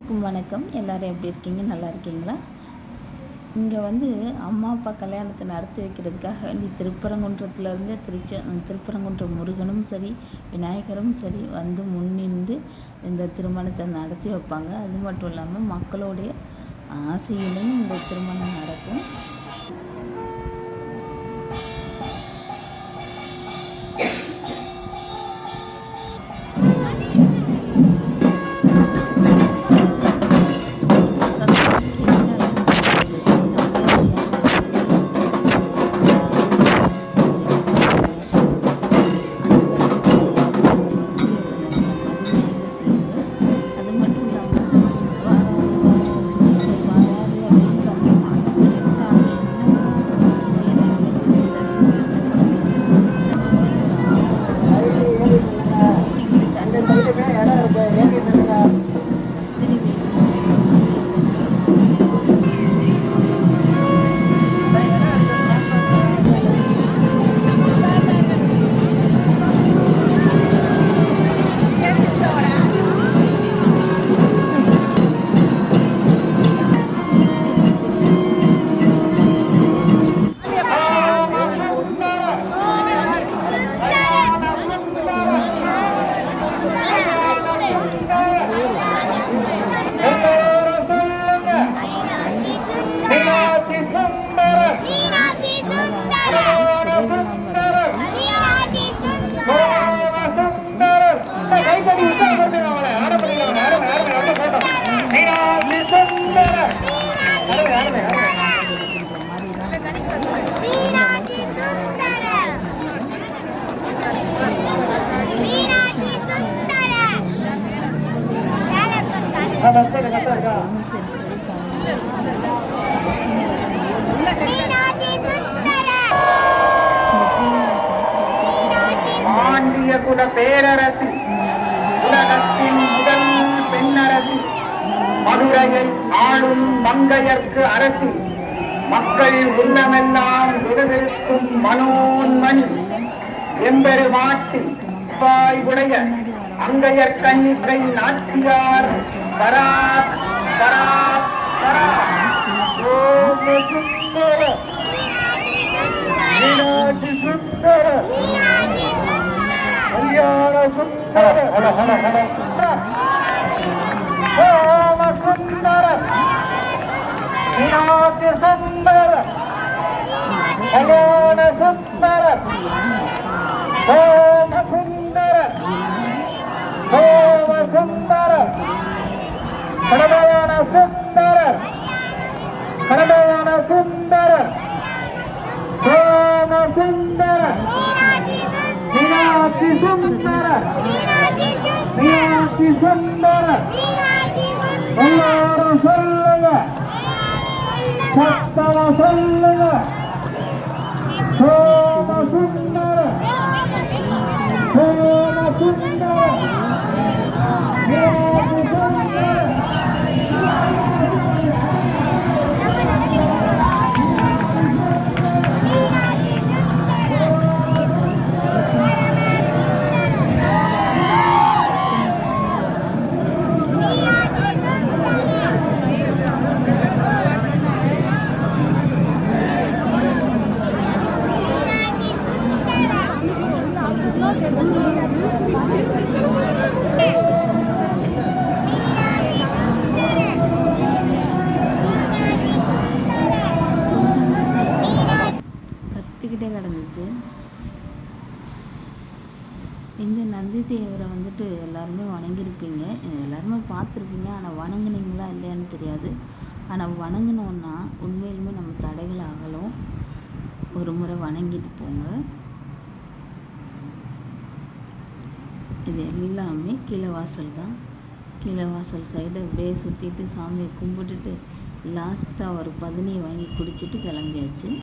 வணக்கம். எல்லோரும் எப்படி இருக்கீங்க? நல்லா இருக்கீங்களா? இங்கே அம்மா அப்பா கல்யாணத்தை நடத்தி வைக்கிறதுக்காக வேண்டி திருப்பரங்குன்றத்துலேருந்து திருப்பரங்குன்றம் முருகனும் சரி விநாயகரும் சரி முன்னின்று இந்த திருமணத்தை நடத்தி வைப்பாங்க. அது மட்டும் இல்லாமல் மக்களுடைய ஆசையிலும் இந்த திருமணம் நடக்கும். பாண்டிய குல பேரரசி, உலகத்தின் முதல் பெண்ணரசி, மதுரையை ஆளும் மங்கையர்க்கு அரசி, மக்கள் உள்ளமெல்லாம் விடுவிக்கும் மனோன்மணி, எம்பெருமாட்டி வாய் உடைய அங்கையர் கன்னிக்கை நாச்சியார் பராக் பராக் பராக். ஓம் சுந்தர மீனாட்சி சுந்தர கல்யாண சுந்தர சோம சுந்தர மீனாட்சி சுந்தர கல்யாண சுந்தர சோம சுந்தர சோம சுந்தர கடமையான சுந்தர கடமையான சுந்தர சோம சுந்தர மீனாட்சி சுந்தர மீனாட்சி சுந்தர. எல்லாரும் சொல்லுங்க, சத்தமா சொல்லுங்க. சோம சுந்தர சோம சுந்தர மீனாட்சி சுந்தர. கத்திக்கிட்டே கிடந்துச்சு. இந்த நந்தி தேவரை எல்லாருமே வணங்கியிருப்பீங்க, எல்லாருமே பார்த்துருப்பீங்க. ஆனால் வணங்குனீங்களா இல்லையான்னு தெரியாது. ஆனால் வணங்கினோன்னா உண்மையிலுமே நம்ம தடைகள் ஆகலும். ஒரு முறை வணங்கிட்டு போங்க. இது எல்லாமே கீழவாசல் தான். கீழவாசல் சைடு அப்படியே சுற்றிட்டு சாமியை கும்பிட்டுட்டு லாஸ்ட்டாக ஒரு 10 வாங்கி குடிச்சிட்டு கிளம்பியாச்சு.